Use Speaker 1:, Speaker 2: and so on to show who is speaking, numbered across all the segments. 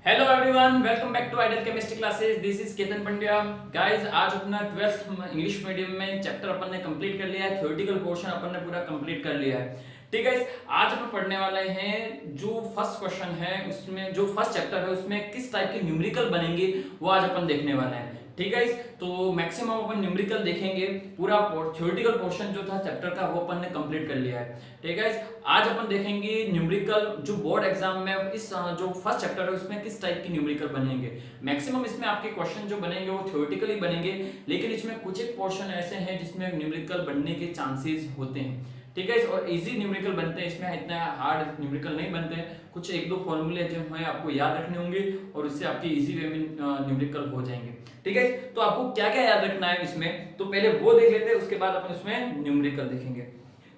Speaker 1: Hello everyone, welcome back to idol chemistry classes. This is Ketan Pandya. Guys, आज अपना 12th English medium में chapter अपन ने कंप्लीट कर लिया है। थ्योरेटिकल पोर्शन अपन ने पूरा कंप्लीट कर लिया है। ठीक है, आज अपन पढ़ने वाले हैं जो फर्स्ट क्वेश्चन है, उसमें जो फर्स्ट चैप्टर है उसमें किस टाइप के न्यूमेरिकल बनेंगे वो आज अपन देखने वाले हैं। ठीक है, तो मैक्सिमम अपन न्यूमेरिकल देखेंगे। पूरा थ्योरेटिकल पोर्शन जो था चैप्टर का वो अपन ने कंप्लीट कर लिया है। ठीक है, आज अपन देखेंगे न्यूमेरिकल जो बोर्ड एग्जाम में इस जो फर्स्ट चैप्टर है उसमें किस टाइप की न्यूमेरिकल बनेंगे। मैक्सिमम इसमें आपके क्वेश्चन जो बनेंगे वो थ्योरेटिकली बनेंगे, लेकिन इसमें कुछ एक पोर्शन ऐसे हैं जिसमें न्यूमेरिकल बनने के चांसेस होते हैं। ठीक है, और इजी न्यूमेरिकल बनते हैं, इसमें इतना हार्ड न्यूमेरिकल नहीं बनते हैं। कुछ एक दो फॉर्मूले जो है आपको याद रखने होंगे और उससे आपके इजी वे में न्यूमेरिकल हो जाएंगे। ठीक है, तो आपको क्या क्या याद रखना है इसमें, तो पहले वो देख लेते हैं, उसके बाद अपन इसमें न्यूमेरिकल देखेंगे।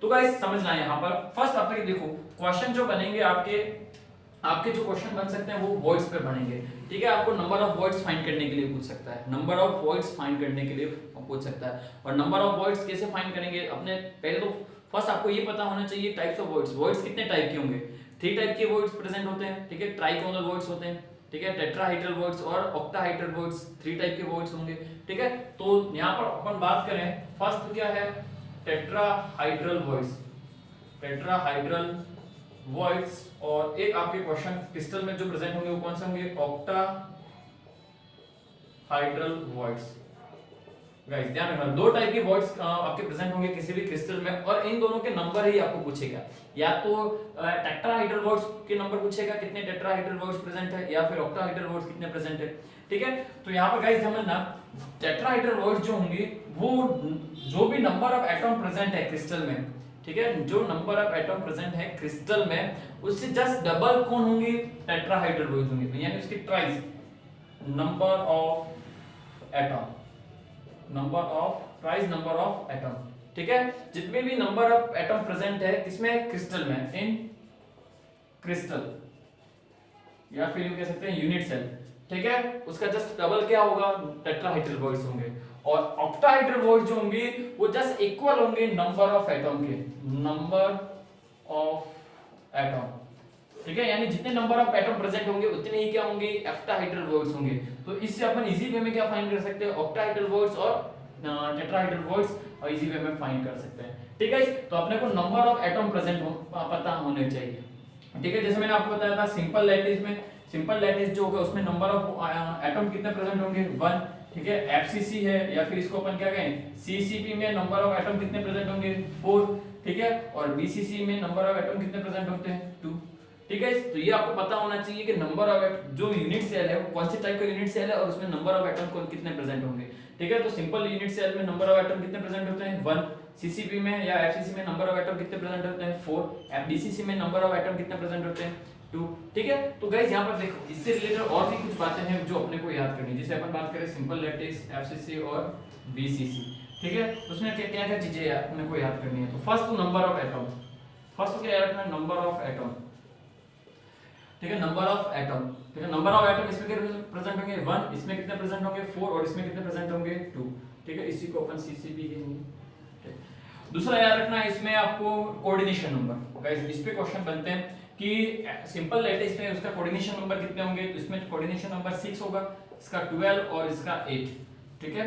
Speaker 1: तो गाइस समझना है यहाँ पर फर्स्ट आपके देखो क्वेश्चन जो बनेंगे आपके जो क्वेश्चन बन सकते हैं वो वर्ड्स पे बनेंगे। ठीक है, आपको नंबर ऑफ वर्ड्स फाइंड करने के लिए पूछ सकता है, नंबर ऑफ वर्ड्स फाइंड करने के लिए पूछ सकता है। और नंबर ऑफ वर्ड्स कैसे फाइंड करेंगे, अपने पहले तो फर्स्ट आपको ये पता होना चाहिए टाइप्स ऑफ वर्ड्स। वर्ड्स कितने टाइप के होंगे, 3 टाइप के वर्ड्स प्रेजेंट होते हैं। ठीक है, ट्राइगोनल वर्ड्स होते हैं, ठीक है, टेट्राहाइड्रल वर्ड्स और ऑक्टाहाइड्रल वर्ड्स, 3 टाइप के वर्ड्स होंगे। ठीक है, तो यहाँ पर अपन बात करें फर्स्ट क्या है, टेट्राहाइड्रल वर्ड्स, टेट्राहाइड्रल वर्ड्स। और एक आपके क्वेश्चन क्रिस्टल में जो प्रेजेंट होंगे वो कौन से होंगे, ऑक्टाहाइड्रल वर्ड्स। गाइस ध्यान रखना, 2 टाइप के वर्ड्स आपके प्रेजेंट होंगे किसी भी क्रिस्टल में, और इन दोनों के नंबर ही आपको पूछेगा। या तो टेट्राहाइड्रल वर्ड्स के नंबर पूछेगा कितने टेट्राहाइड्रल वर्ड्स प्रेजेंट है, या फिर ऑक्टाहाइड्रल वर्ड्स कितने प्रेजेंट है। ठीक है, तो यहाँ पर गाइस समझना, टेट्राहाइड्रल वर्ड्स जो होंगे वो जो भी नंबर ऑफ एटॉम प्रेजेंट है क्रिस्टल में, ठीक है, जो नंबर ऑफ एटॉम प्रेजेंट है क्रिस्टल में उससे जस्ट डबल कौन होंगे, टेट्राहाइड्रल वर्ड्स होंगे, यानी उसकी twice number of atom, number of atom. ठीक है, जितने भी नंबर ऑफ एटम प्रेजेंट है किसमें, क्रिस्टल में, इन क्रिस्टल, या फिर यू कह सकते हैं यूनिट सेल। ठीक है, उसका जस्ट डबल क्या होगा, टेट्राहाइड्रल वर्ड्स होंगे। और ऑक्टाहाइड्रल वर्ड्स जो होंगे वो जस्ट इक्वल होंगे नंबर ऑफ एटम के, नंबर ऑफ एटम। ठीक है, यानी जितने नंबर ऑफ एटम प्रेजेंट होंगे उतने ही क्या होंगे, ऑक्टाहाइड्रल वर्ड्स होंगे। तो इससे अपन इजी वे में क्या फाइंड कर सकते हैं, ऑक्टाहाइड्रल वर्ड्स और टेट्राहाइड्रल वर्ड्स, और इजी वे में फाइंड कर सकते हैं। ठीक है, तो अपने को नंबर ऑफ एटम प्रेजेंट पता होने चाहिए। ठीक है, जैसे मैंने आपको बताया था सिंपल लैटिस में, सिंपल लैटिस जो होगा उसमें नंबर ऑफ एटम कितने प्रेजेंट होंगे, 1। ठीक है, एफसीसी है या फिर इसको अपन क्या कहें, सीसीपी में नंबर ऑफ एटम कितने प्रेजेंट होंगे, 4। ठीक है, और बीसीसी में नंबर ऑफ एटम कितने प्रेजेंट होते हैं, 2। ठीक है, तो ये आपको पता होना चाहिए कि नंबर ऑफ जो यूनिट सेल है वो कौन से टाइप का यूनिट सेल है और उसमें नंबर ऑफ एटम कौन कितने प्रेजेंट होंगे। ठीक है, तो सिंपल यूनिट सेल में नंबर ऑफ एटम कितने प्रेजेंट होते हैं, 1। सीसीपी में या एफसीसी में नंबर ऑफ एटम कितने प्रेजेंट होते हैं, 4। एफडीसीसी में नंबर ऑफ एटम कितने प्रेजेंट होते हैं, 2। ठीक है, तो गाइस यहाँ पर देखो इससे रिलेटेड और भी कुछ बातें हैं जो अपने को याद करनी है। जैसे अपन बात करें सिंपल लैटिस, एफसीसी और बीसीसी। ठीक है, उसमें क्या क्या चीजें अपने को याद करनी है। तो फर्स्ट तो नंबर ऑफ एटम, फर्स्ट क्या याद रखना है, नंबर ऑफ एटम। ठीक है, नंबर ऑफ एटम। ठीक है, नंबर ऑफ एटम इसमें कितने प्रेजेंट होंगे, 1। इसमें कितने प्रेजेंट होंगे, 4। और इसमें कितने प्रेजेंट होंगे, 2। ठीक है, इसी को अपन सीसीपी कहेंगे। दूसरा याद रखना है इसमें आपको कोऑर्डिनेशन नंबर। गाइस इस पे क्वेश्चन बनते हैं कि सिंपल लैटिस में उसका कोऑर्डिनेशन नंबर कितने होंगे, तो इसमें कोऑर्डिनेशन नंबर 6 होगा, इसका 12 और इसका 8। ठीक है,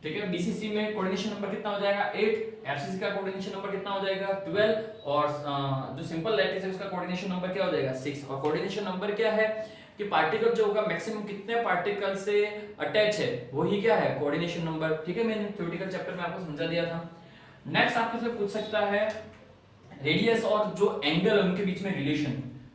Speaker 1: ठीक है, बीसीसी में कोऑर्डिनेशन नंबर कितना हो जाएगा, 8। एफसीसी का कोऑर्डिनेशन नंबर कितना हो जाएगा, 12। और जो सिंपल लैटिस है उसका कोऑर्डिनेशन नंबर क्या हो जाएगा, 6। और कोऑर्डिनेशन नंबर क्या है कि पार्टिकल जो होगा मैक्सिमम कितने पार्टिकल से अटैच है वही क्या है, कोऑर्डिनेशन नंबर। ठीक है, मैंने थ्योरेटिकल चैप्टर में आपको समझा दिया था। नेक्स्ट आपके से पूछ सकता है रेडियस और जो एंगल उनके बीच में रिलेशन।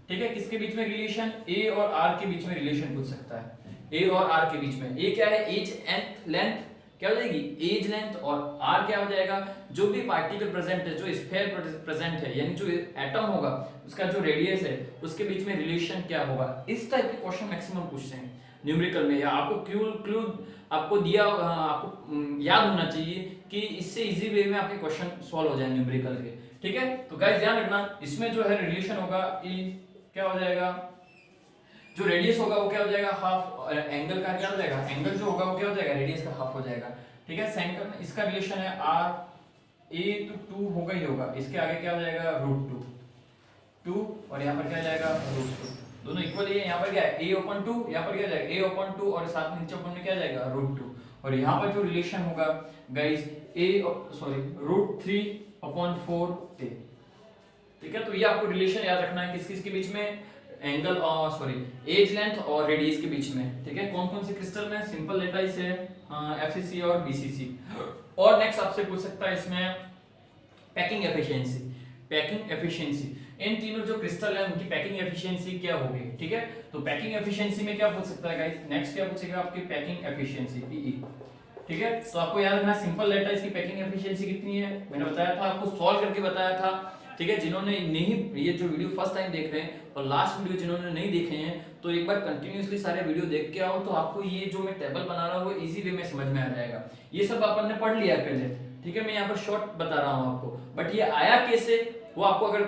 Speaker 1: ठीक है, किसके बीच में रिलेशन, ए और आर के बीच में रिलेशन पूछ सकता है। ए और आर के बीच में, ए क्या है, एज एंड लेंथ क्या हो जाएगी, एज लेंथ। और आर क्या हो जाएगा, जो भी पार्टिकल प्रेजेंट है, जो स्फीयर प्रेजेंट है, यानी जो एटम होगा उसका जो रेडियस है उसके बीच में रिलेशन क्या होगा। इस टाइप के क्वेश्चन मैक्सिमम पूछते हैं न्यूमेरिकल में, या आपको क्लू आपको दिया, आपको याद होना चाहिए कि इससे इजी वे में आपके क्वेश्चन सॉल्व हो जाए न्यूमेरिकल के। ठीक है, तो गाइस ध्यान रखना इसमें जो है रिलेशन होगा, ई क्या हो जाएगा, जो रेडियस होगा वो क्या हो जाएगा, हाफ। एंगल का क्या हो जाएगा, एंगल जो होगा वो क्या हो जाएगा, रेडियस का हाफ हो जाएगा। ठीक है, सेंटर में इसका रिलेशन है आर, ए तो 2 होगा ही होगा, इसके आगे क्या हो जाएगा, √2। 2 और यहाँ पर क्या जाएगा √2, दोनों इक्वल ही है। यहाँ पर क्या है a/2, यहाँ पर क्या जाएगा a/2 और साथ में नीचे अपन में क्या जाएगा √2, और यहाँ पर जो रिलेशन होगा गाइस √3/4a, ठीक है। तो ये आपको रिलेशन याद रखना है किस किस के बीच में, एंगल एज लेंथ और रेडियस के बीच में, ठीक है। कौन कौन से क्रिस्टल में, सिंपल लेटाइस है, एफसीसी और बीसीसी। और नेक्स्ट आपसे पूछ सकता है इसमें पैकिंग एफिशिएंसी, पैकिंग एफिशिएंसी, इन तीनों जो क्रिस्टल है उनकी पैकिंग एफिशिएंसी क्या होगी, ठीक है। तो पैकिंग एफिशिएंसी में क्या पूछ सकता है गाइस, नेक्स्ट क्या पूछेगा आपकी पैकिंग एफिशिएंसी पीई, ठीक है। तो आपको याद रखना सिंपल लेटाइस की पैकिंग एफिशिएंसी कितनी है, मैंने बताया था आपको, सॉल्व करके बताया था, ठीक है। जिन्होंने नहीं, ये जो वीडियो फर्स्ट टाइम देख रहे हैं और लास्ट वीडियो जिन्होंने नहीं देखे हैं, तो एक बार कंटिन्यूअसली सारे वीडियो देख के आओ, तो आपको ये जो मैं टेबल बना रहा हूँ वो इजी वे में समझ में आ जाएगा। ये सब अपन ने पढ़ लिया पहले, ठीक है। मैं यहाँ पर शॉर्ट बता रहा हूँ आपको, बट ये आया कैसे वो आपको अगर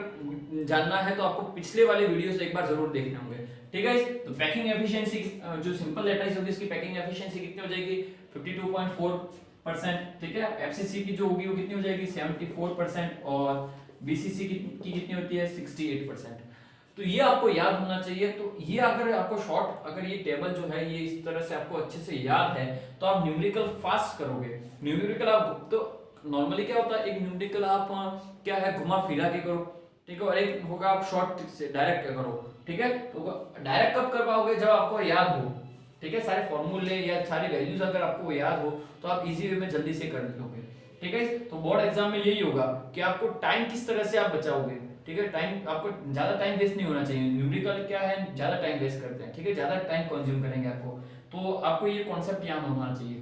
Speaker 1: जानना है तो आपको पिछले वाले वीडियोस एक बार जरूर देखने होंगे, ठीक है। तो पैकिंग एफिशिएंसी जो सिंपल लेटाइस होगी इसकी पैकिंग एफिशिएंसी कितनी हो जाएगी 52.4%, ठीक है। एफसीसी की जो होगी वो कितनी हो जाएगी 74%, और बीसीसी की कितनी होती है 68%। तो ये आपको याद होना चाहिए। तो ये अगर आपको शॉर्ट, अगर ये टेबल जो है ये इस तरह से आपको अच्छे से याद है तो आप न्यूमेरिकल फास्ट करोगे। न्यूमेरिकल आप तो नॉर्मली क्या होता है, एक न्यूमेरिकल आप क्या है घुमा फिरा के करो, ठीक है, और एक होगा आप शॉर्ट से डायरेक्ट करो, ठीक है। तो डायरेक्ट कब कर पाओगे, जब आपको याद हो, ठीक है, सारे फॉर्मूले या सारी वैल्यूज अगर आपको याद हो तो आप इजी वे में जल्दी से कर लोगे, ठीक है। तो बोर्ड एग्जाम में यही होगा कि आपको टाइम किस तरह से आप बचाओगे, ठीक है। टाइम, आपको ज्यादा टाइम वेस्ट नहीं होना चाहिए। न्यूमेरिकल क्या है, ज्यादा टाइम वेस्ट करते हैं, ठीक है, ज्यादा टाइम कंज्यूम करेंगे आपको, तो आपको ये कॉन्सेप्ट याद होना चाहिए,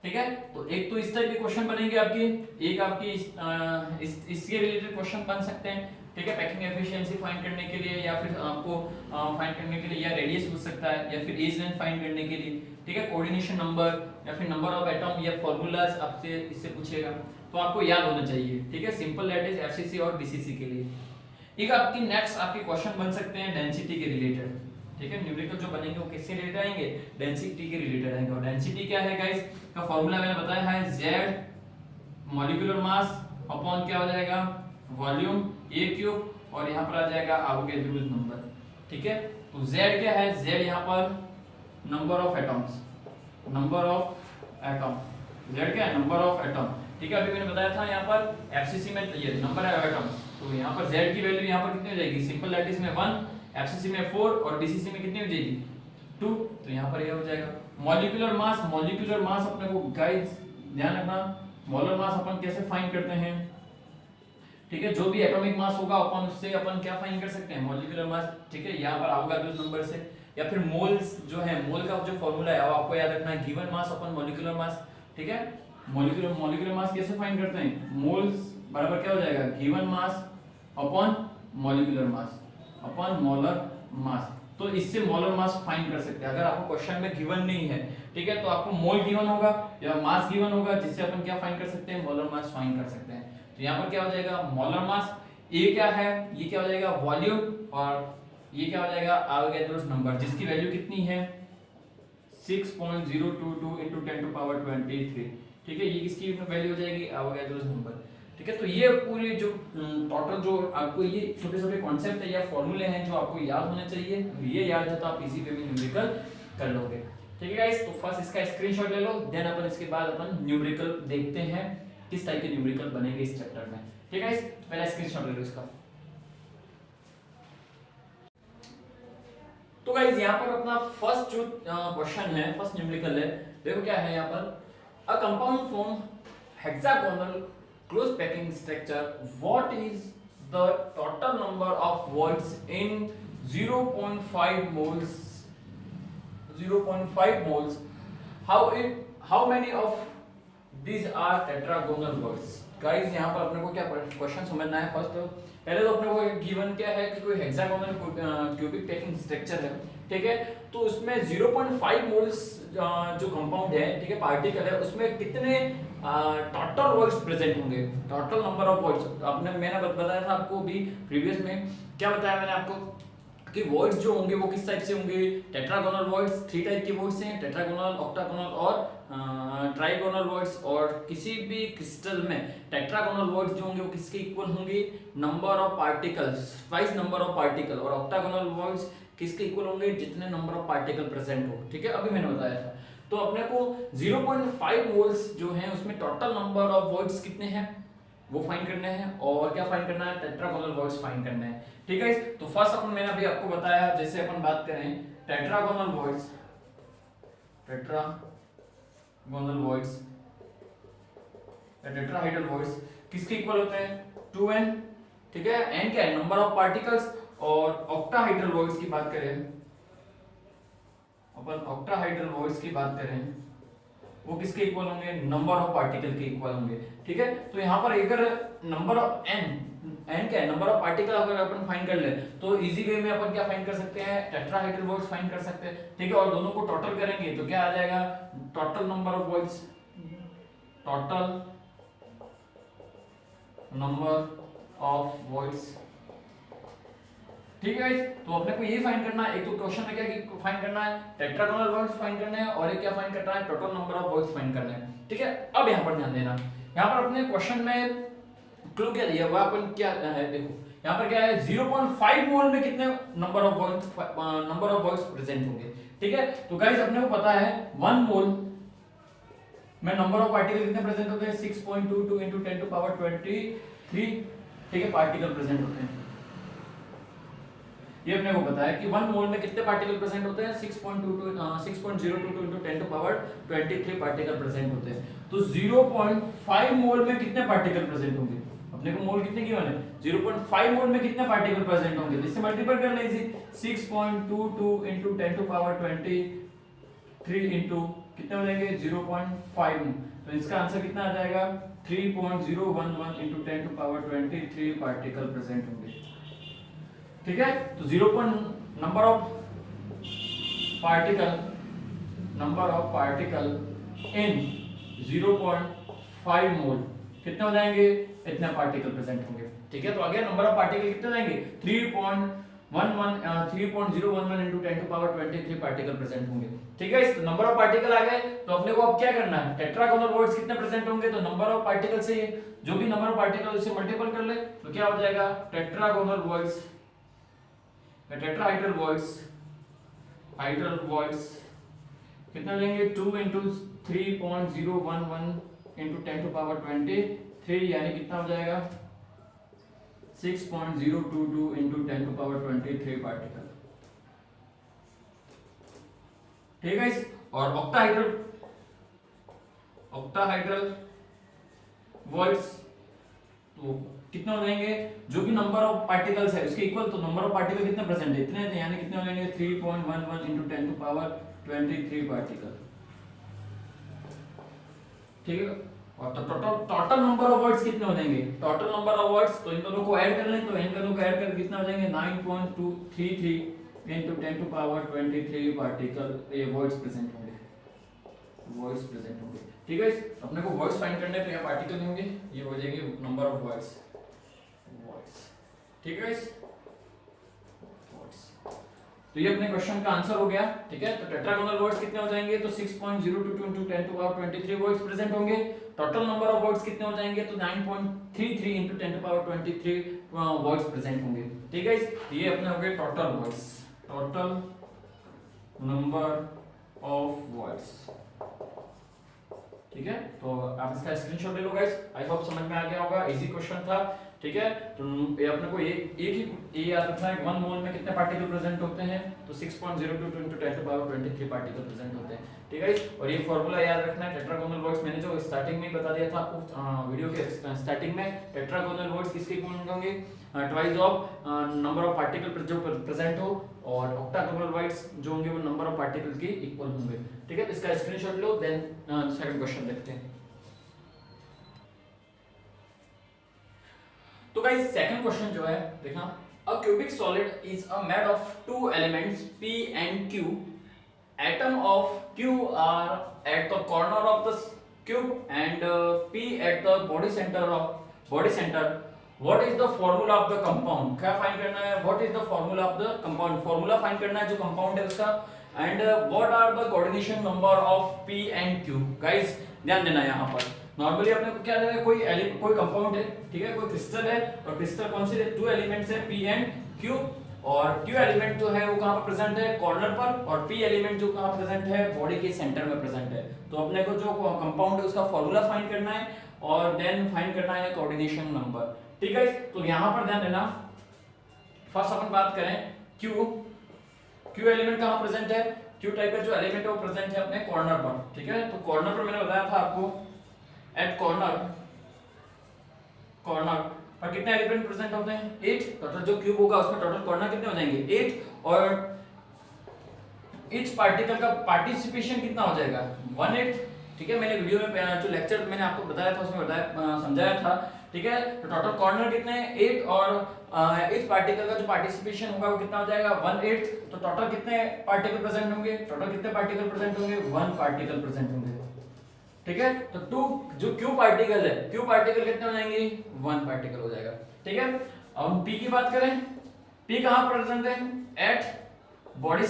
Speaker 1: ठीक है। तो एक तो इस टाइप के क्वेश्चन बनेंगे आपके, एक आपकी इसके रिलेटेड क्वेश्चन बन सकते हैं, ठीक है, पैकिंग एफिशिएंसी फाइंड करने के लिए, या फिर आपको फाइंड करने के लिए, या रेडियस पूछ सकता है, या फिर एज लेंथ फाइंड करने के लिए, ठीक है, कोऑर्डिनेशन नंबर, या फिर नंबर ऑफ एटम, या फार्मूलाज आपसे इससे पूछेगा, तो आपको याद होना चाहिए, ठीक है, सिंपल लेटाइस, एफसीसी और बीसीसी के लिए। एक आपकी नेक्स्ट आपके क्वेश्चन बन सकते हैं डेंसिटी के रिलेटेड, ठीक है। न्यूमेरिकल जो बनेंगे वो किससे रिलेटेड आएंगे, डेंसिटी के रिलेटेड आएंगे। और डेंसिटी क्या है गाइस, का फार्मूला मैंने बताया है, Z मॉलिक्यूलर मास अपॉन क्या हो जाएगा वॉल्यूम A क्यूब, और यहाँ पर आ जाएगा एवोगैड्रोस नंबर, ठीक है। तो Z क्या है, Z यहाँ पर number of atoms, number of atom, Z क्या है नंबर ऑफ एटम, ठीक है। अभी मैंने बताया था यहाँ पर एफसीसी में ये नंबर है एटम्स, तो यहाँ पर Z की वैल्यू यहाँ पर कितनी हो जाएगी, सिंपल लैटिस में 1, एफसीसी में 4 और बीसीसी में कितनी हो जाएगी 2, तो यहाँ पर ये हो जाएगा। मॉलिक्यूलर मास, मॉलिक्यूलर मास अपने को गाइस ध्यान रखना, मोलर मास अपन कैसे फाइंड करते हैं, ठीक है, जो भी एटॉमिक मास होगा अपन उससे अपन क्या फाइंड कर सकते हैं मॉलिक्यूलर मास, ठीक है, यहाँ पर एवोगाड्रोस नंबर से, या फिर मोल्स जो है, मोल का जो फॉर्मूला है वो आपको याद रखना है, गिवन मास अपन मॉलिक्यूलर मास, ठीक है। मॉलिक्यूलर मास कैसे फाइंड करते हैं, मोल्स बराबर क्या हो जाएगा given mass upon molecular mass upon molar mass. तो इससे मोलर मास फाइंड कर सकते हैं। अगर आपको क्वेश्चन में गिवन नहीं है, ठीक है, तो आपको मोल गिवन होगा या मास गिवन होगा, जिससे अपन क्या फाइंड कर सकते हैं मोलर मास फाइंड कर सकते हैं। तो यहाँ पर क्या हो जाएगा मोलर मास, ये क्या है, ये क्या हो जाएगा वॉल्यूम, और ये क्या हो जाएगा एवोगैड्रोस नंबर, जिसकी वैल्यू कितनी है 6.022 × 10⁻23, ठीक है, ये किसकी वैल्यू हो जाएगी एवोगैड्रोस नंबर, ठीक है। तो ये पूरे जो टोटल जो आपको ये छोटे छोटे कॉन्सेप्ट है या फॉर्मूले हैं जो आपको याद होने चाहिए, ये याद है तो आप इजी वे में न्यूमेरिकल कर लोगे, ठीक है गाइस। तो फर्स्ट इसका स्क्रीनशॉट ले लो, देन अपन इसके बाद अपन न्यूमेरिकल देखते हैं किस टाइप के न्यूमेरिकल बनेंगे इस चैप्टर में, ठीक है गाइस। पहला स्क्रीनशॉट ले लो इसका। तो गाइस यहाँ पर अपना फर्स्ट जो क्वेश्चन है, फर्स्ट न्यूमेरिकल है, देखो क्या है यहाँ पर, a compound form hexagonal close packing structure, what is the total number of voids in 0.5 moles, 0.5 moles, how many of these are tetragonal voids। Guys यहाँ पर अपने को क्या क्वेश्चन समझना है, फर्स्ट पहले तो अपने को गिवन क्या है कि कोई हेक्सागोनल क्यूबिक पैकिंग स्ट्रक्चर है, ठीक है, तो उसमें 0.5 मोल्स जो कंपाउंड है, ठीक है, पार्टिकल है, उसमें कितने टोटल वॉइड्स प्रेजेंट होंगे, टोटल नंबर ऑफ वॉइड्स। आपने मैंने बताया था आपको भी प्रीवियस में, क्या बताया मैंने आपको, कि वॉइड्स जो होंगे वो किस टाइप से होंगे, टेट्रागोनल वॉइड्स 3 टाइप के वॉइड्स हैं, टेट्रागोनल, ऑक्टागोनल और ट्राइगोनल वॉइड्स। और किसी भी क्रिस्टल में टेट्रागोनल वॉइड्स जो होंगे वो किसके इक्वल होंगे, number of particles twice number of particle, और ऑक्टागोनल वॉइड्स किसके इक्वल होंगे, जितने नंबर ऑफ पार्टिकल प्रेजेंट हो। ठीक है, अभी मैंने बताया था। तो अपने को 0.5 मोल्स जो हैं उसमें टोटल नंबर ऑफ वॉइड्स कितने हैं वो फाइंड करने हैं, और क्या फाइंड करना है, टेट्रागोनल वॉइड्स फाइंड करने हैं। ठीक है, तो फर्स्ट अपन मैंने अभी आपको बताया, जैसे अपन बात करें टेट्रागोनल वॉइड्स, टेट्रागोनल वॉइड्स या टेट्राहाइड्रल वॉइड्स किसके इक्वल होते हैं, 2n। ठीक है, n क्या है, नंबर ऑफ पार्टिकल्स। और ऑक्टाहाइड्रल वॉइड्स की बात करें अपन, ऑक्टाहाइड्रल वॉइड्स की बात करें वो किसके इक्वल होंगे, नंबर ऑफ पार्टिकल के इक्वल होंगे। ठीक है, तो यहाँ पर अगर नंबर ऑफ n क्या है, नंबर ऑफ पार्टिकल अगर अपन फाइंड कर ले तो इजी वे में अपन क्या फाइंड कर सकते हैं, टेट्राहाइड्रल वॉइड्स फाइंड कर सकते हैं। ठीक है, और दोनों को टोटल करेंगे तो क्या आ जाएगा, total number of voids, total number of voids. ठीक है गाइस, तो अपने को ये फाइंड करना है, एक तो क्वेश्चन में क्या फाइंड करना है, टेट्रागोनल वॉइड्स फाइंड करने हैं, और एक क्या फाइंड करना है, total number of voids find करना है। ठीक है, अब यहाँ पर ध्यान देना, यहाँ पर अपने क्वेश्चन में क्लू क्या दिया हुआ अपन क्या है, देखो यहाँ पर क्या है, 0.5 मोल में कितने नंबर ऑफ वॉइड्स प्रेजेंट होंगे। ठीक है, तो गाइस अपने को पता है 1 मोल में नंबर ऑफ पार्टिकल कितने प्रेजेंट होते हैं, 6.22 × 10⁻23। ठीक है, पार्टिकल प्रेजेंट होते हैं, ये अपने को पता है कि 1 मोल में कितने पार्टिकल प्रेजेंट होते हैं, 6.022 × 10⁻23 पार्टिकल प्रेजेंट होते हैं। तो 0.5 मोल में कितने पार्टिकल प्रेजेंट होंगे, अपने को मोल कितने गिवन है, 0.5 मोल में कितने पार्टिकल प्रेजेंट होंगे, इससे मल्टीपल कर लीजिए, 6.22 × 10⁻23 इंटू कितने हो जाएंगे, 0.5। तो इसका आंसर कितना आ जाएगा, 3.011 × 10⁻23 पार्टिकल प्रेजेंट होंगे। ठीक है, तो नंबर ऑफ पार्टिकल इन 0.5 मोल कितने हो जाएंगे, इतने पार्टिकल प्रेजेंट होंगे। ठीक है, तो आगे नंबर ऑफ पार्टिकल कितने हो जाएंगे, 3.011 × 10⁻23 पार्टिकल प्रेजेंट होंगे। ठीक है, इस नंबर ऑफ पार्टिकल आ गए, तो अपने को अब क्या करना है, टेट्रागोनल वॉइड्स कितने प्रेजेंट होंगे, तो नंबर ऑफ पार्टिकल से जो भी नंबर ऑफ पार्टिकल उसे मल्टीपल कर ले तो क्या हो जाएगा, टेट्रागोनल वॉइड्स, टेट्राहाइड्रल वॉइड्स कितना लेंगे, 2 × 3.011 × 10⁻23 यानी कितना हो जाएगा, 6.022 × 10⁻23 पार्टिकल। ठीक है, और ऑक्टाहाइड्रल वॉइड्स तो कितने हो जाएंगे, जो भी नंबर ऑफ पार्टिकल्स है उसके इक्वल, तो नंबर ऑफ पार्टिकल कितने प्रेजेंट है, इतने हैं, यानी कितने हो जाएंगे, 3.11 × 10⁻23 पार्टिकल। ठीक है, और तो टोटल नंबर ऑफ वॉइड्स कितने हो जाएंगे, टोटल नंबर ऑफ वॉइड्स, तो इन दोनों को ऐड कर लें, तो इन दोनों को ऐड करके कितना हो जाएंगे, 9.233 × 10⁻23 पार्टिकल ये वॉइड्स प्रेजेंट होंगे, वॉइड्स प्रेजेंट होंगे। ठीक है, अपने को वॉइड्स फाइंड करने हैं, तो यहाँ पार्टिकल नहीं होंगे, ये हो जाएंगे नंबर ऑफ वॉइड्स। ठीक है, तो ये अपने क्वेश्चन का आंसर हो गया। ठीक है, तो टेट्रागोनल वॉइड्स कितने हो जाएंगे, तो 6.022 × 10⁻23 वॉइड्स प्रेजेंट होंगे। टोटल नंबर ऑफ वॉइड्स कितने हो जाएंगे, तो 9.33 × 10⁻23 वॉइड्स प्रेजेंट होंगे। ठीक है, ये अपने हो गए total voids, total number of voids. ठीक है, तो आप इसका स्क्रीनशॉट ले लो गाइस, आई होप समझ में आ गया होगा, इजी क्वेश्चन था। ठीक है, तो ये अपने को एक ही याद रखना है, 1 मोल में कितने पार्टिकल प्रेजेंट होते हैं, तो 6.022 × 10⁻23 पार्टिकल प्रेजेंट होते हैं। ठीक है, और ये फार्मूला याद रखना है, टेट्रागोनल वॉइड्स मैंने जो स्टार्टिंग में बता दिया था आपको वीडियो के स्टार्टिंग में, टेट्रागोनल वॉइड्स किसके इक्वल होंगे, twice of number of particle जो प्रेजेंट हो, और ऑक्टागोनल वॉइड्स जो होंगे वो नंबर ऑफ पार्टिकल के इक्वल होंगे। ठीक है, तो इसका स्क्रीनशॉट लो, देन सेकंड क्वेश्चन देखते हैं। तो गाइस सेकंड क्वेश्चन जो है देखना, a cubic solid is a made of 2 elements P and Q. Atom of Q are at the corner of the cube and P at the body center. What is the formula of the compound, क्या find करना है, what is the formula of the compound, formula find करना है जो compound है उसका, and what are the coordination number of P and Q. Guys ध्यान देना यहाँ पर नॉर्मली अपने को क्या है, कोई कंपाउंड है, ठीक है, कोई क्रिस्टल है, और क्रिस्टल कौन से, टू एलिमेंट्स है पी एंड क्यू, और क्यू एलिमेंट जो है वो कहां पर प्रेजेंट है, कॉर्नर पर, और पी एलिमेंट जो कहां प्रेजेंट है, बॉडी के सेंटर में प्रेजेंट है। तो अपने को जो कंपाउंड है उसका फॉर्मूला फाइंड करना है और देन फाइंड करना है कोऑर्डिनेशन नंबर, ठीक है। तो यहां पर ध्यान देना, फर्स्ट अपन बात करें क्यू एलिमेंट कहां प्रेजेंट है, क्यू टाइप का जो एलिमेंट है वो प्रेजेंट है अपने कॉर्नर पर, ठीक है। तो कॉर्नर पर मैंने बताया था आपको, एट कॉर्नर पर कितने एलिमेंट प्रेजेंट होते हैं, 8। टोटल जो क्यूब होगा उसमें टोटल कॉर्नर कितने हो जाएंगे, 8, और ईच पार्टिकल का पार्टिसिपेशन कितना हो जाएगा, 1/8, ठीक है। मैंने वीडियो में जो लेक्चर मैंने आपको बताया था उसमें समझाया था, ठीक है। तो टोटल कॉर्नर कितने हैं, 8, और ईच पार्टिकल का जो पार्टिसिपेशन होगा वो कितना हो जाएगा, 1/8। तो टोटल कितने पार्टिकल प्रेजेंट होंगे, टोटल कितने पार्टिकल प्रेजेंट होंगे, 1 पार्टिकल प्रेजेंट होंगे, ठीक है। तो 2 जो क्यू पार्टिकल है, क्यू पार्टिकल कितने हो जाएंगे, 1 पार्टिकल हो जाएगा, ठीक है। अब हम पी की बात करें, पी कहां प्रेजेंट है, एट बॉडी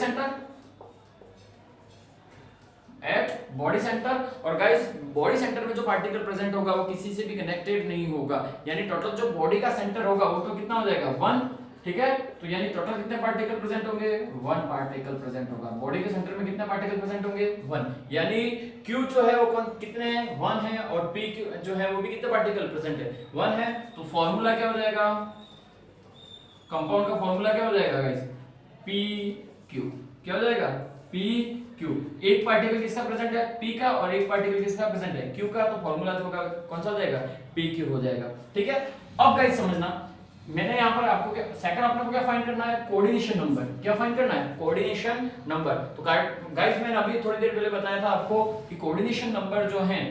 Speaker 1: सेंटर, और गाइस बॉडी सेंटर में जो पार्टिकल प्रेजेंट होगा वो किसी से भी कनेक्टेड नहीं होगा, यानी टोटल जो बॉडी का सेंटर होगा वो तो कितना हो जाएगा, 1, ठीक है। तो यानी टोटल कितने पार्टिकल प्रेजेंट होंगे, 1 पार्टिकल प्रेजेंट होगा, बॉडी के सेंटर में कितने पार्टिकल प्रेजेंट होंगे, 1, यानी Q जो है वो कितने हैं, 1 है, और P जो है वो भी कितने पार्टिकल प्रेजेंट है, 1 है। तो फॉर्मूला क्या हो जाएगा, कंपाउंड का फॉर्मूला क्या हो जाएगा गाइस, PQ, क्या हो जाएगा, PQ। एक पार्टिकल किसका प्रेजेंट है, P का, और एक पार्टिकल किसका प्रेजेंट है, Q का। तो फॉर्मूला जो होगा कौन सा हो जाएगा, PQ हो जाएगा, ठीक है। अब गाइस समझना, मैंने यहाँ पर आपको क्या सेकंड अपने को क्या फाइंड करना है, कोऑर्डिनेशन नंबर, क्या फाइंड करना है, कोऑर्डिनेशन नंबर। तो गाइस मैंने अभी थोड़ी देर पहले बताया था आपको कि कोऑर्डिनेशन नंबर जो है,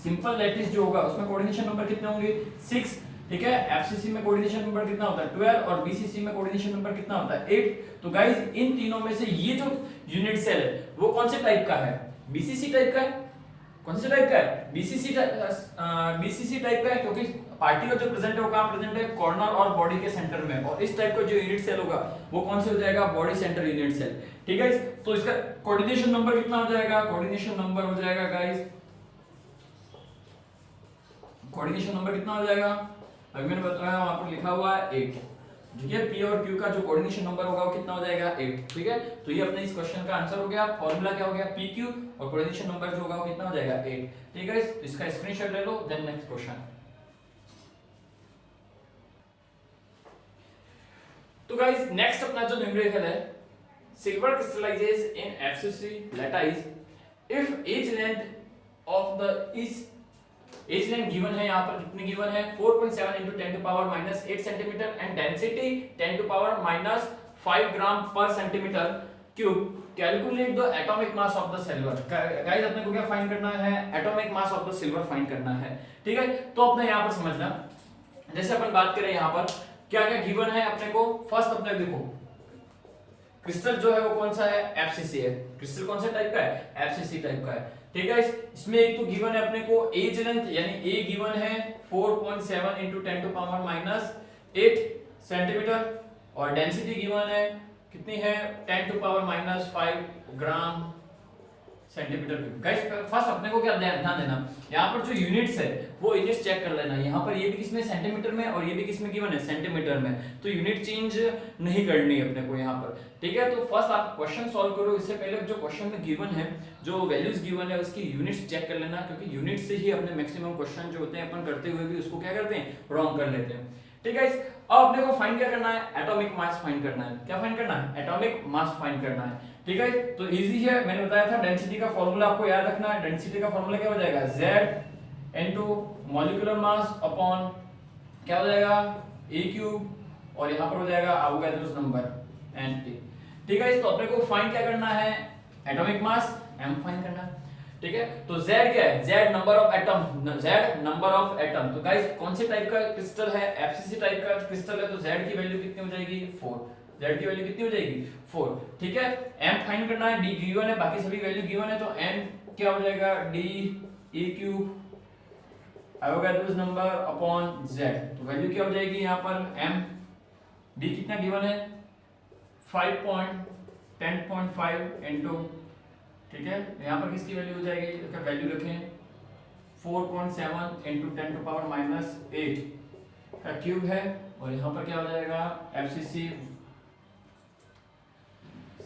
Speaker 1: सिंपल लैटिस जो होगा उसमें कोऑर्डिनेशन नंबर कितने होंगे, 6, ठीक है। एफसीसी में कोऑर्डिनेशन नंबर कितना होता है, 12, और बीसीसी में कोऑर्डिनेशन नंबर कितना होता है, 8। तो गाइस इन तीनों में से ये जो यूनिट सेल है वो कौन से टाइप का है, बीसीसी टाइप का है, कौन से टाइप का है, बीसीसी टाइप का है, क्योंकि पार्टिकल जो प्रेजेंट है वो कहां प्रेजेंट है, कॉर्नर और बॉडी के सेंटर में, और इस टाइप का जो यूनिट सेल होगा वो कौन से हो जाएगा, बॉडी सेंटर यूनिट सेल, ठीक है। तो इसका कोऑर्डिनेशन नंबर कितना हो जाएगा, कोऑर्डिनेशन नंबर हो जाएगा गाइस, कोऑर्डिनेशन नंबर कितना हो जाएगा, अभी मैंने बताया वहां पर लिखा हुआ है 8, ठीक है। पी और क्यू का जो कोऑर्डिनेशन नंबर होगा वो कितना हो जाएगा, 8, ठीक है। तो ये अपने इस क्वेश्चन का आंसर हो गया, फॉर्मूला क्या हो गया, पी क्यू, और कोऑर्डिनेशन नंबर जो होगा वो कितना हो जाएगा, 8, ठीक है। इसका स्क्रीनशॉट ले लो, देन नेक्स्ट क्वेश्चन। तो गाइस नेक्स्ट अपना जो न्यूमेरिकल है, silver crystallises in FCC lattice if edge length of the इस एज लेंथ गिवन है, यहाँ पर कितनी गिवन है, 4.7 into 10 to power minus 8 centimetre, and density 10 to power minus 5 ग्राम पर centimetre cube. Calculate the atomic mass of the silver. Guys अपने को क्या फाइंड करना है, atomic mass of the silver find करना है, ठीक है। तो अपने यहाँ पर समझना, जैसे अपन बात करें यहाँ पर क्या क्या गिवन है अपने को, फर्स्ट अपने देखो क्रिस्टल जो है वो कौन सा है, एफसीसी है, क्रिस्टल कौन सा टाइप का है, एफसीसी टाइप का है, ठीक है। इसमें एक तो गिवन है अपने को एज लेंथ, यानी ए गिवन है 4.7 into 10 to power minus 8 centimetre, और डेंसिटी गिवन है कितनी है, 10 to power minus 5 gram centimetre cube. Guys first अपने को क्या ध्यान देना, यहाँ पर जो यूनिट्स है वो यूनिट्स चेक कर लेना, यहाँ पर ये भी किसमें सेंटीमीटर में, और ये भी किसमें गिवन है, सेंटीमीटर में, तो यूनिट चेंज नहीं करनी है अपने को यहाँ पर, ठीक है। तो फर्स्ट आप क्वेश्चन सॉल्व करो, इससे पहले जो क्वेश्चन में गिवन है, जो वैल्यूज गिवन है उसकी यूनिट्स चेक कर लेना, क्योंकि यूनिट से ही अपने मैक्सिमम क्वेश्चन जो होते हैं अपन करते हुए भी उसको क्या करते हैं, रॉन्ग कर लेते हैं, ठीक है। अब अपने को फाइंड क्या करना है, एटॉमिक मास फाइंड करना है, क्या फाइंड करना है, एटॉमिक मास फाइंड करना है, ठीक है। तो इजी है, मैंने बताया था डेंसिटी का फॉर्मूला आपको याद रखना है, डेंसिटी का फॉर्मूला क्या हो जाएगा, Z into molecular mass upon क्या हो जाएगा, A क्यूब, और यहां पर हो जाएगा अवोगाड्रोस नंबर Nt, ठीक है। तो अपने को फाइंड क्या करना है, एटॉमिक मास m फाइंड करना है, ठीक है। तो Z क्या है, Z number of atom, Z number of atom. तो गाइस कौन से टाइप का क्रिस्टल है, एफसीसी टाइप का क्रिस्टल है, तो Z की वैल्यू कितनी हो जाएगी, 4, Z की वैल्यू कितनी हो जाएगी, 4, ठीक है। m फाइंड करना है, D गिवन है, बाकी सभी वैल्यू गिवन है, तो n क्या हो जाएगा, D E cube Avogadro's number upon z, तो वैल्यू क्या हो जाएगी यहाँ पर m, d कितना गिवन है 5.10.5 इनटू, ठीक है, यहाँ पर किसकी वैल्यू हो जाएगी, इसका वैल्यू रखें 4.7 इनटू 10 टू पावर -8 का क्यूब है, और यहाँ पर क्या हो जाएगा FCC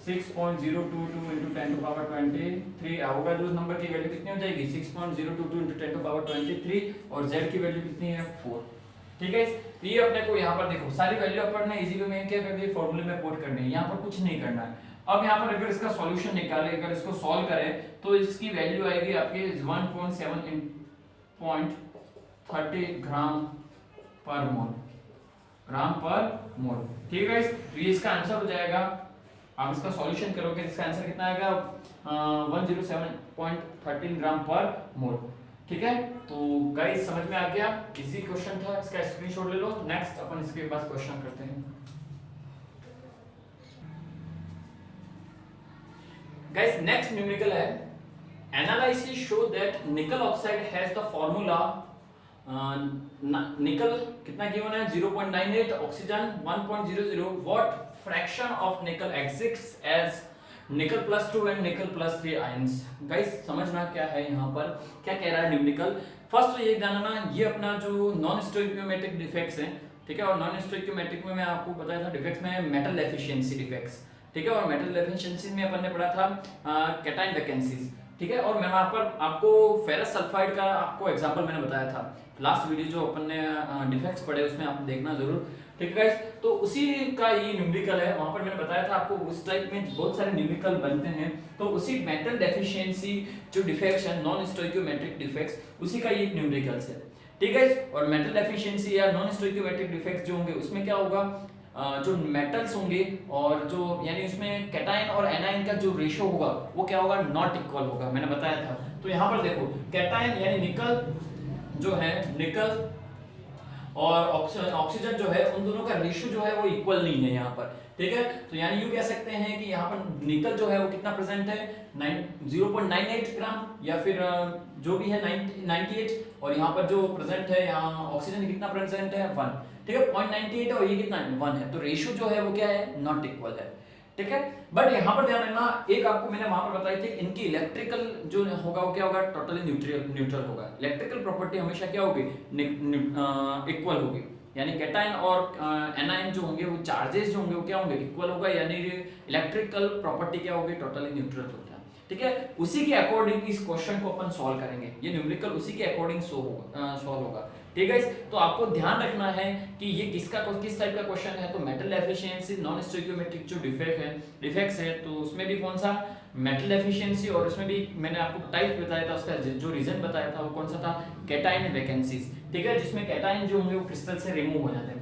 Speaker 1: 6.022 into 10 to power 23, Avogadro's number की वैल्यू कितनी हो जाएगी 6.022 इनटू 10 टू पावर 23, और z की वैल्यू कितनी है 4, ठीक है। तो ये अपने को यहाँ पर देखो सारी वैल्यू अपन ने इजी वे में क्या कर दी, फॉर्मूले में पुट करनी है, यहाँ पर कुछ नहीं करना है। अब यहाँ पर अगर इसका सॉल्यूशन निकाले, अगर इसको सॉल्व करें तो इसकी वैल्यू आएगी आपके 1.7.30 ग्राम पर मोल, ठीक है। तो ये इसका आंसर हो जाएगा, आप इसका सॉल्यूशन करोगे इसका आंसर कितना आएगा 107.13 ग्राम पर मोल, ठीक है। तो गाइस समझ में आ गया, इजी क्वेश्चन था, इसका स्क्रीनशॉट ले लो। नेक्स्ट अपन इसके बाद क्वेश्चन करते हैं। गाइस नेक्स्ट न्यूमेरिकल है, analysis show that nickel oxide has the formula, nickel कितना गिवन है 0.98, oxygen 1.00, what fraction of nickel exists as nickel +2 and निकल +3 आयंस। गाइस समझना क्या है यहाँ पर, क्या कह रहा है न्यूमेरिकल। फर्स्ट तो ये जानना, ये अपना जो नॉन स्टोइकियोमेट्रिक डिफेक्ट्स हैं, ठीक है, और नॉन स्टोइकियोमेट्रिक में मैं आपको बताया था डिफेक्ट्स में मेटल एफिशिएंसी डिफेक्ट्स, ठीक है, और मेटल एफिशिएंसी में अपन ने पढ़ा था कैटायन वैकेंसीज, ठीक है, और मैं वहां पर आपको फेरस सल्फाइड का आपको एग्जांपल मैंने बताया था लास्ट वीडियो जो अपन ने डिफेक्ट्स पढ़े उसमें आप देखना जरूर, ठीक है गाइस। तो उसी का ये न्यूमेरिकल है, वहां पर मैंने बताया था आपको उस टाइप में बहुत सारे न्यूमेरिकल बनते हैं, तो उसी मेटल डेफिशिएंसी जो डिफेक्ट्स है नॉन स्टोइकियोमेट्रिक डिफेक्ट्स, उसी का ये न्यूमेरिकल्स है, ठीक है। और मेटल डेफिशिएंसी या नॉन स्टोइकियोमेट्रिक डिफेक्ट्स जो होंगे उसमें क्या होगा, जो मेटल्स होंगे और जो यानी उसमें कैटायन और एनायन का जो रेशियो होगा वो क्या होगा, नॉट इक्वल होगा, मैंने बताया था। तो यहाँ पर देखो कैटायन यानी निकल जो है, निकल और ऑक्सीजन जो है, उन दोनों का रेशियो जो है वो इक्वल नहीं है यहाँ पर, ठीक है। तो यानी यूं कह सकते हैं कि यहाँ पर निकल जो है वो कितना प्रेजेंट है 0.98 ग्राम, या फिर जो भी है 98, और यहाँ पर जो प्रेजेंट है यहाँ ऑक्सीजन कितना प्रेजेंट है 1, ठीक है, 0.98 और ये कितना 1 है, तो रेशियो जो है वो क्या है, नॉट इक्वल है, ठीक है। बट यहाँ पर ध्यान रखना, एक आपको मैंने वहां पर बताई थी इनकी इलेक्ट्रिकल जो होगा वो क्या होगा, टोटली न्यूट्रल होगा। इलेक्ट्रिकल प्रॉपर्टी हमेशा क्या होगी, इक्वल होगी, यानी कैटायन और एनायन जो होंगे वो चार्जेस जो होंगे वो क्या होंगे, इक्वल होगा, यानी इलेक्ट्रिकल प्रॉपर्टी क्या होगी, टोटली न्यूट्रल होता है, ठीक है। उसी के अकॉर्डिंग इस क्वेश्चन को अपन सॉल्व करेंगे, ये न्यूमेरिकल उसी के अकॉर्डिंग सॉल्व होगा, ठीक है। तो आपको ध्यान रखना है कि ये किस टाइप का क्वेश्चन है, तो मेटल एफिशिएंसी नॉन स्टोइकियोमेट्रिक जो डिफेक्ट्स है तो उसमें भी कौन सा मेटल एफिशिएंसी, और उसमें भी मैंने आपको टाइप बताया था, उसका जो रीजन बताया था वो कौन सा था, कैटायन वैकेंसीज, ठीक है, जिसमें कैटायन जो होंगे वो क्रिस्टल से रिमूव हो जाते हैं,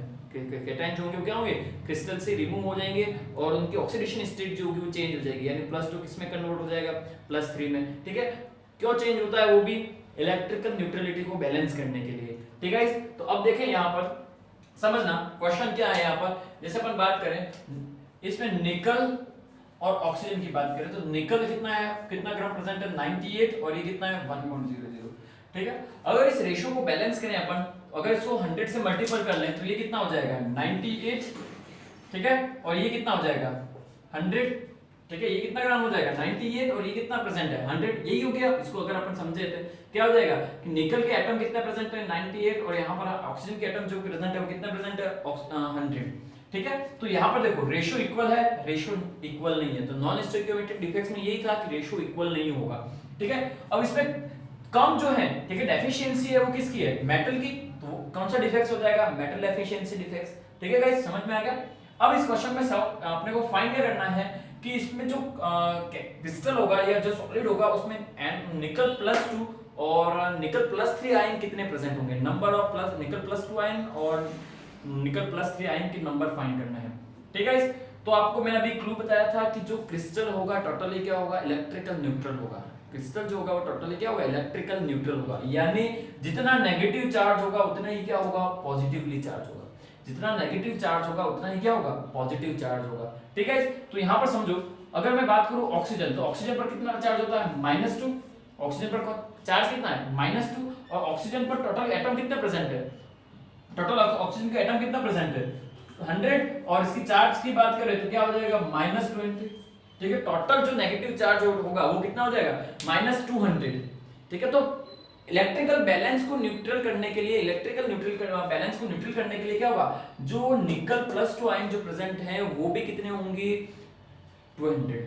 Speaker 1: कैटायन जो होंगे वो क्या होंगे, क्रिस्टल से रिमूव हो जाएंगे, और उनकी ऑक्सीडेशन स्टेट जो होगी वो चेंज हो जाएगी, यानी +2 किसमें कन्वर्ट हो जाएगा, +3 में, ठीक है। क्यों चेंज होता है, वो भी इलेक्ट्रिकल न्यूट्रलिटी को बैलेंस करने के लिए, ठीक है। तो अब देखें यहाँ पर समझना क्वेश्चन क्या है, यहाँ पर जैसे अपन बात करें इसमें निकल और ऑक्सीजन की बात करें तो निकल कितना है, कितना ग्राम प्रेजेंट है 98, और ये कितना है 1.00, ठीक है। अगर इस रेशियो को बैलेंस करें अपन, अगर इसको 100 से मल्टीपल कर लें तो ये कितना हो जाएगा 98, ठीक है, और ये कितना हो जाएगा 100, ठीक है, ये कितना ग्राम हो जाएगा 98, और ये कितना प्रेजेंट है 100, यही हो गया। इसको अगर अपन समझे थे क्या हो जाएगा कि निकल के एटम कितना प्रेजेंट है 98, और यहाँ पर ऑक्सीजन के एटम जो प्रेजेंट है वो कितना प्रेजेंट है 100, ठीक है। तो यहाँ पर देखो रेशियो इक्वल है, रेशियो इक्वल नहीं है, तो नॉन स्टोइकियोमेट्रिक डिफेक्ट्स में यही था कि रेशियो इक्वल नहीं होगा, ठीक है। अब इसमें कम जो है, ठीक है, डेफिशिएंसी है वो किसकी है, मेटल की, तो कौन सा डिफेक्ट्स हो जाएगा, मेटल एफिशिएंसी डिफेक्ट्स, ठीक है गाइस, समझ में आ गया। अब इस क्वेश्चन में अपने को फाइंड क्या करना है कि इसमें जो क्रिस्टल होगा या जो सॉलिड होगा उसमें निकल +2 और निकल +3 आयन कितने प्रेजेंट होंगे, नंबर ऑफ निकल +2 आयन और निकल +3 आयन की नंबर फाइंड करना है, ठीक है। तो आपको मैंने अभी क्लू बताया था कि जो क्रिस्टल होगा टोटली क्या होगा, इलेक्ट्रिकल न्यूट्रल होगा, क्रिस्टल जो होगा वो टोटली क्या होगा, इलेक्ट्रिकल न्यूट्रल होगा, यानी जितना नेगेटिव चार्ज होगा उतना ही क्या होगा, पॉजिटिवली चार्ज होगा, जितना नेगेटिव चार्ज होगा उतना ही क्या होगा, पॉजिटिव चार्ज होगा, ठीक है। तो यहाँ पर समझो अगर मैं बात करूं ऑक्सीजन, तो ऑक्सीजन पर कितना चार्ज होता है -2, ऑक्सीजन पर चार्ज कितना है -2, और ऑक्सीजन पर टोटल एटम कितने प्रेजेंट है, टोटल ऑक्सीजन का एटम कितना प्रेजेंट है 100, और इसकी चार्ज की बात करें तो क्या हो जाएगा -20। ठीक है, टोटल जो नेगेटिव चार्ज होगा वो कितना हो जाएगा -200। ठीक है, तो इलेक्ट्रिकल बैलेंस को न्यूट्रल करने के लिए, इलेक्ट्रिकल न्यूट्रल बैलेंस को न्यूट्रल करने के लिए क्या होगा, जो निकल +2 आयन जो प्रेजेंट है वो भी कितने होंगे 200,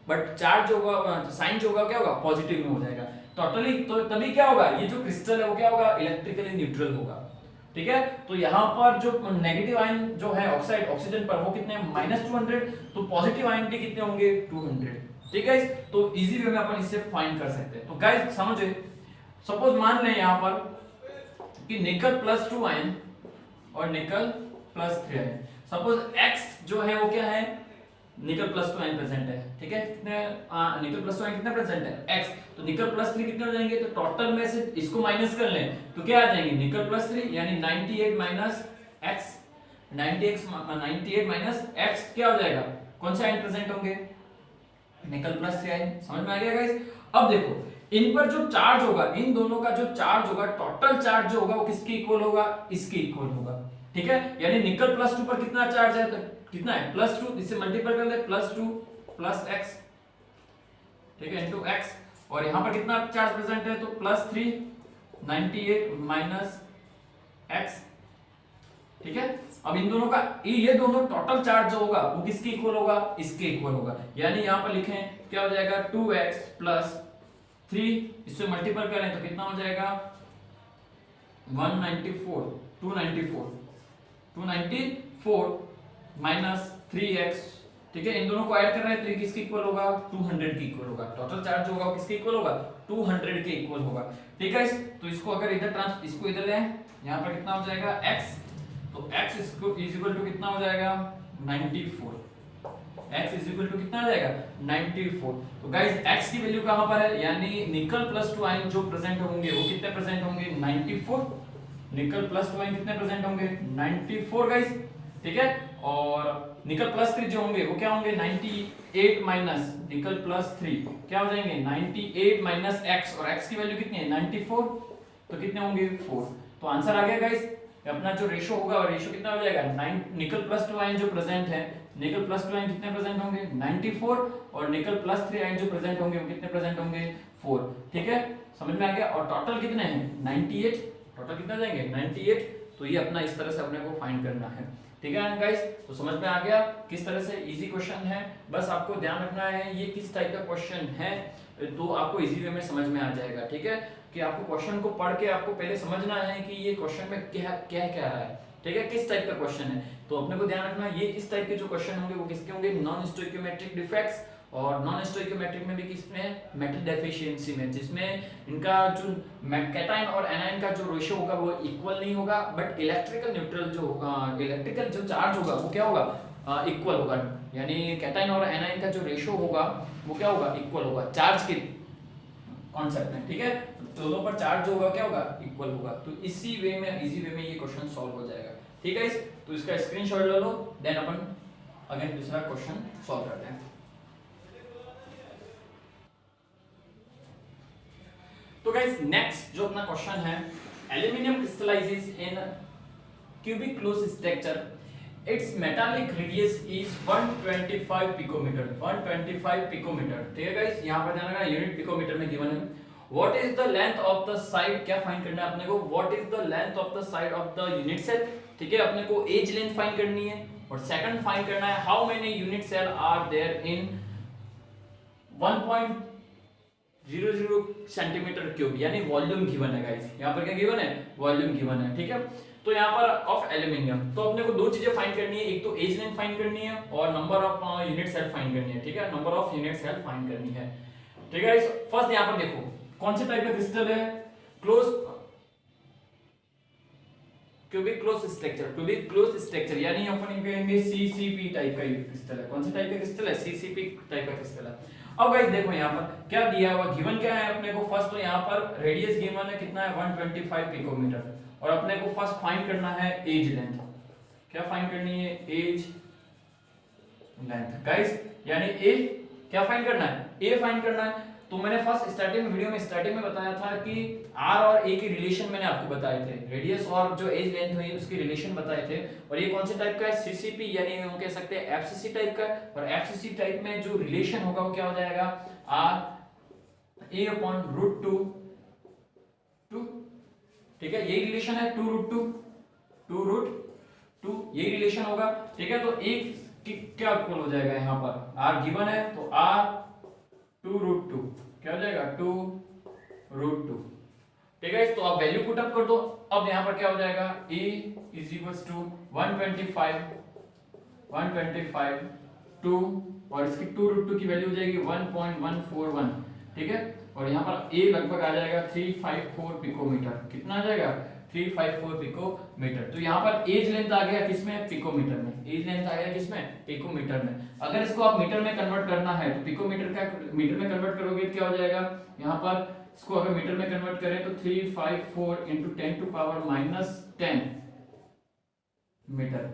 Speaker 1: बट चार्ज जो होगा, साइन जो होगा क्या होगा पॉजिटिव में हो जाएगा टोटली। तो तभी क्या होगा, ये जो क्रिस्टल है वो क्या होगा इलेक्ट्रिकली न्यूट्रल होगा। ठीक है, तो यहाँ पर जो नेगेटिव आयन जो है ऑक्साइड ऑक्सीजन पर वो कितने -200, तो पॉजिटिव आयन के कितने होंगे 200। ठीक है, तो इजी वे में अपन इससे फाइंड कर सकते हैं। तो गाइस समझे, सपोज मान लें यहाँ पर कि निकल +2 आयन और निकल +3 आयन, सपोज X जो है वो क्या है निकल +2 आयन प्रेजेंट है। ठीक है, कितने निकल +2 आयन कितने प्रेजेंट है X, तो निकल +3 कितने हो जाएंगे, तो टोटल में से इसको माइनस कर लें तो क्या आ जाएंगे निकल +3 यानी 98 माइनस X, 98 माइनस X क्या हो जाएगा, कौन से आयन प्रेजेंट होंगे निकल +3 आयन। समझ में आ गया गाइस। अब देखो इन पर जो चार्ज होगा, इन दोनों का जो चार्ज होगा, टोटल चार्ज जो होगा वो किसके इक्वल होगा, इसके इक्वल होगा। ठीक है, यानी निकल +2 पर कितना चार्ज है, तो कितना है +2, इससे मल्टीप्लाई कर ले +2 + x, ठीक है इनटू x, और यहां पर कितना चार्ज प्रेजेंट है तो +3 98 माइनस x। ठीक है, अब इन दोनों का ये दोनों टोटल चार्ज जो होगा वो किसके इक्वल होगा, इसके इक्वल होगा। यानी यहां पर लिखें क्या हो जाएगा 2x + 3, इससे मल्टीप्लाई करें तो कितना हो जाएगा 194 294 माइनस 3x। ठीक है, इन दोनों को ऐड कर रहे हैं तो ये किसके इक्वल होगा 200 के इक्वल होगा। टोटल चार्ज जो होगा किसके इक्वल होगा 200 के इक्वल होगा। ठीक है, तो इसको अगर इधर इसको इधर ले, यहां पर कितना हो जाएगा x, तो x इज इक्वल टू कितना हो जाएगा 94, x इज इक्वल टू कितना आ जाएगा 94। तो गाइस x की वैल्यू कहां पर है, यानी निकल +2 आयन जो प्रेजेंट होंगे वो कितने प्रेजेंट होंगे 94, निकल +2 आयन कितने प्रेजेंट होंगे 94 गाइस। ठीक है, और निकल +3 जो होंगे वो क्या होंगे 98 माइनस निकल +3 क्या हो जाएंगे 98 माइनस x, और x की वैल्यू कितनी है 94, तो कितने होंगे 4। तो आंसर आ गया गाइस, अपना जो रेशो होगा और रेशो कितना हो जाएगा 9 निकल +2 आयन जो प्रेजेंट है, निकल +2 आयन कितने प्रेजेंट होंगे 94, और निकल +3 आयन जो प्रेजेंट होंगे वो कितने प्रेजेंट होंगे 4। ठीक है, समझ में आ गया। और टोटल कितने हैं 98, टोटल कितना जाएंगे 98। तो ये अपना इस तरह से अपने को फाइंड करना है। ठीक है गाइस, तो समझ में आ गया किस तरह से इजी क्वेश्चन है। बस आपको ध्यान रखना है ये किस टाइप का क्वेश्चन है, तो आपको इजी वे में समझ में आ जाएगा। ठीक है, कि आपको क्वेश्चन को पढ़ के आपको पहले समझना है कि ये क्वेश्चन में क्या क्या कह रहा है। ठीक है, किस टाइप का क्वेश्चन है, तो अपने को ध्यान रखना ये इस टाइप के जो क्वेश्चन होंगे वो किसके होंगे नॉन स्टोइकियोमेट्रिक डिफेक्ट्स, और नॉन स्टोइकियोमेट्रिक में भी किसमें मेटल डेफिशिएंसी में, जिसमें इनका जो कैटायन और एनायन का जो रेशियो होगा वो इक्वल नहीं होगा, बट इलेक्ट्रिकल न्यूट्रल जो इलेक्ट्रिकल जो चार्ज होगा वो क्या होगा इक्वल होगा। यानी कैटायन और एनायन का जो रेशियो होगा वो क्या होगा इक्वल होगा चार्ज के कॉन्सेप्ट में। ठीक है, दोनों पर चार्ज जो होगा क्या होगा इक्वल होगा। तो इसी वे में इजी वे में ये क्वेश्चन सॉल्व हो जाएगा। ठीक है, तो इसका स्क्रीनशॉट ले लो, देन अपन अगेन दूसरा क्वेश्चन सॉल्व करते हैं। तो गाइस नेक्स्ट जो अपना क्वेश्चन है, aluminium crystallises in cubic close structure, its metallic radius is 125 picometre, 125 picometre. ठीक है गाइस, यहां पर ध्यान रखना यूनिट पिकोमीटर में गिवन है। What is the length of the side, क्या फाइंड करना है अपने को, what is the length of the side of the unit cell. ठीक है, अपने को एज लेंथ फाइंड करनी है, और सेकंड फाइंड करना है how many unit cell are there in 1.00 centimetre cube, यानी वॉल्यूम गिवन है गाइस। यहां पर क्या गिवन है वॉल्यूम गिवन है। ठीक है, तो यहां पर ऑफ एल्यूमिनियम, तो अपने को दो चीजें फाइंड करनी है, एक तो एज लेंथ फाइंड करनी है और number of unit cell find करनी है। ठीक है, number of unit cell find करनी है। ठीक है गाइस, फर्स्ट यहां पर देखो कौन से टाइप का क्रिस्टल है, close cubic close structure, cubic close structure यानी अपन कहेंगे सीसीपी टाइप का क्रिस्टल है। कौन से टाइप का क्रिस्टल है सीसीपी टाइप का क्रिस्टल है। अब गाइस देखो यहाँ पर क्या दिया हुआ, गिवन क्या है अपने को, फर्स्ट तो यहाँ पर रेडियस गिवन है कितना है 125 पिकोमीटर, और अपने को फर्स्ट फाइंड करना है एज लेंथ। क्या फाइंड करनी है एज लेंथ गाइस, यानी ए क्या फाइंड करना है ए फाइंड करना है। तो मैंने फर्स्ट स्टार्टिंग वीडियो में स्टार्टिंग में बताया था कि आर और ए की रिलेशन मैंने आपको बताए थे, रेडियस और जो एज लेंथ हुई उसकी रिलेशन बताए थे। और ये कौन से टाइप का है, सीसीपी, यानी हम कह सकते हैं एफसीसी टाइप का। और एफसीसी टाइप में जो रिलेशन होगा वो क्या हो जाएगा, R A upon root two, ठीक है, यही रिलेशन है, 2 रूट 2 यही रिलेशन होगा, ठीक है। तो एक क्या इक्वल हो जाएगा, यहाँ पर आर गिवन है तो आर 2 रूट 2 क्या हो जाएगा, 2 रूट 2, ठीक है। तो आप वैल्यू पुट अप कर दो। अब यहाँ पर क्या हो जाएगा, a इज इक्वल्स टू 125 2 और इसकी 2 रूट 2 की वैल्यू हो जाएगी 1.141, ठीक है। और यहाँ पर a लगभग आ जाएगा 354 पिकोमीटर, कितना आ जाएगा, 354 पिकोमीटर। तो यहाँ पर एज लेंथ आ गया किसमें, पिकोमीटर में, एज लेंथ आ गया किसमें, पिकोमीटर में। अगर इसको आप मीटर में कन्वर्ट करना है तो पिकोमीटर का मीटर में कन्वर्ट करोगे तो क्या हो जाएगा, यहाँ पर इसको अगर मीटर में कन्वर्ट करें तो 354 into 10 to power -10 मीटर,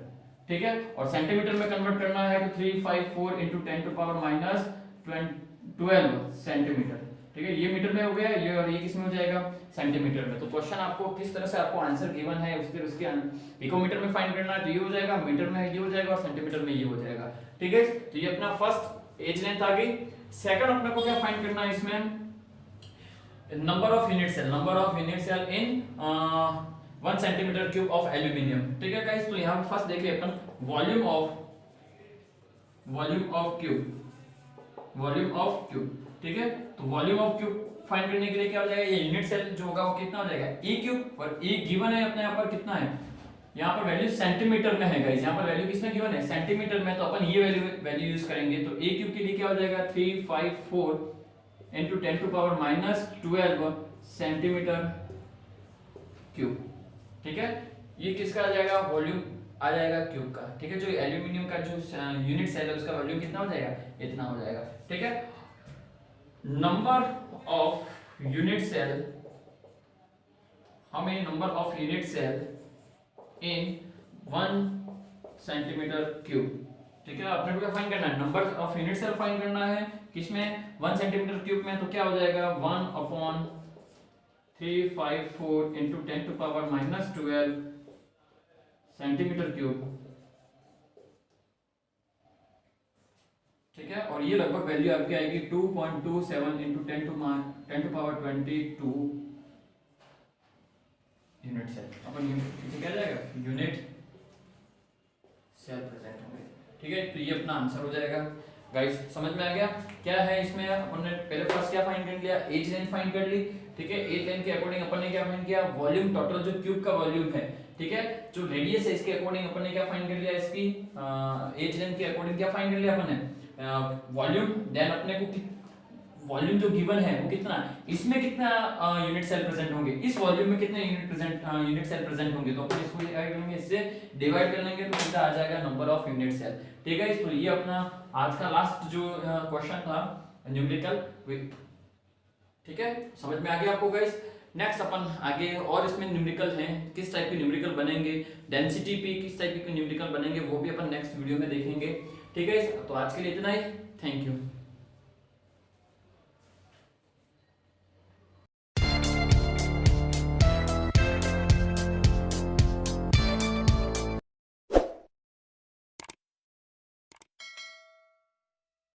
Speaker 1: ठीक है। और सेंटीमीटर में कन्वर्ट करना है तो 354 into 10 to power -12 सेंटीमीटर, ठीक है। ये मीटर में हो गया ये, और ये किसमें हो जाएगा, सेंटीमीटर में। तो क्वेश्चन आपको किस तरह से आपको आंसर गिवन है उसके पिकोमीटर में फाइंड करना है तो ये हो जाएगा, मीटर में ये हो जाएगा और सेंटीमीटर में ये हो जाएगा, ठीक है। तो ये अपना फर्स्ट एज लेंथ आ गई। सेकंड अपने को क्या फाइंड करना है इसमें, number of unit cell in 1 centimetre cube of aluminium, ठीक है गाइस। तो यहाँ पे फर्स्ट देखिए अपन वॉल्यूम ऑफ क्यूब, ठीक है। तो वॉल्यूम ऑफ क्यूब फाइंड करने के लिए क्या हो जाएगा, ये यूनिट सेल जो होगा वो कितना हो जाएगा, ए क्यूब, और ए गिवन है अपने यहाँ पर कितना है, यहाँ पर वैल्यू सेंटीमीटर में है गाइस, यहाँ पर वैल्यू किसमें गिवन है, सेंटीमीटर में। तो अपन ये वैल्यू यूज करेंगे। तो ए क्यूब के लिए क्या हो जाएगा, 354 into 10 to power -12 centimetre cube, ठीक है। ये किसका आ जाएगा, वॉल्यूम आ जाएगा क्यूब का, ठीक है। जो एल्यूमिनियम का जो यूनिट सेल है उसका वॉल्यूम कितना हो जाएगा, इतना हो जाएगा, ठीक है। नंबर ऑफ यूनिट सेल, हमें number of unit cell in 1 centimetre cube, ठीक है। आपने को फाइंड करना है, number of unit cell find करना है किसमें, 1 सेंटीमीटर क्यूब में। तो क्या हो जाएगा, 1/354 into 10 to power -12 centimetre cube, ठीक है। और ये लगभग वैल्यू आपकी आएगी 2.27 into 10 to power 22 unit cell. अपन यूनिट क्या जाएगा, यूनिट सेल प्रेजेंट होंगे, ठीक है। तो ये अपना आंसर हो जाएगा गाइस। समझ में आ गया क्या है इसमें, हमने पहले फर्स्ट क्या फाइंड कर लिया, एज लेंथ फाइंड कर ली, ठीक है। एज लेंथ के अकॉर्डिंग अपन ने क्या फाइंड किया, वॉल्यूम, टोटल जो क्यूब का वॉल्यूम है, ठीक है। जो रेडियस है इसके अकॉर्डिंग अपन ने क्या फाइंड कर लिया, इसकी एज लेंथ के अकॉर्डिंग क्या फाइंड कर लिया अपन ने, वॉल्यूम। देन अपने को वॉल्यूम जो गिवन है वो कितना, इसमें कितना यूनिट सेल प्रेजेंट होंगे, इस वॉल्यूम में कितने यूनिट सेल प्रेजेंट होंगे। तो अपन इसको क्या करेंगे, इससे डिवाइड कर लेंगे तो सीधा आ जाएगा नंबर ऑफ यूनिट सेल, ठीक है। तो ये अपना आज का लास्ट जो क्वेश्चन था न्यूमेरिकल, ठीक है। समझ में आ गया आपको गाइस। नेक्स्ट अपन आगे और इसमें न्यूमेरिकल हैं, किस टाइप के न्यूमेरिकल बनेंगे, डेंसिटी पे किस टाइप के न्यूमेरिकल बनेंगे, वो भी अपन नेक्स्ट वीडियो में देखेंगे, ठीक है। तो आज के लिए इतना ही, थैंक यू।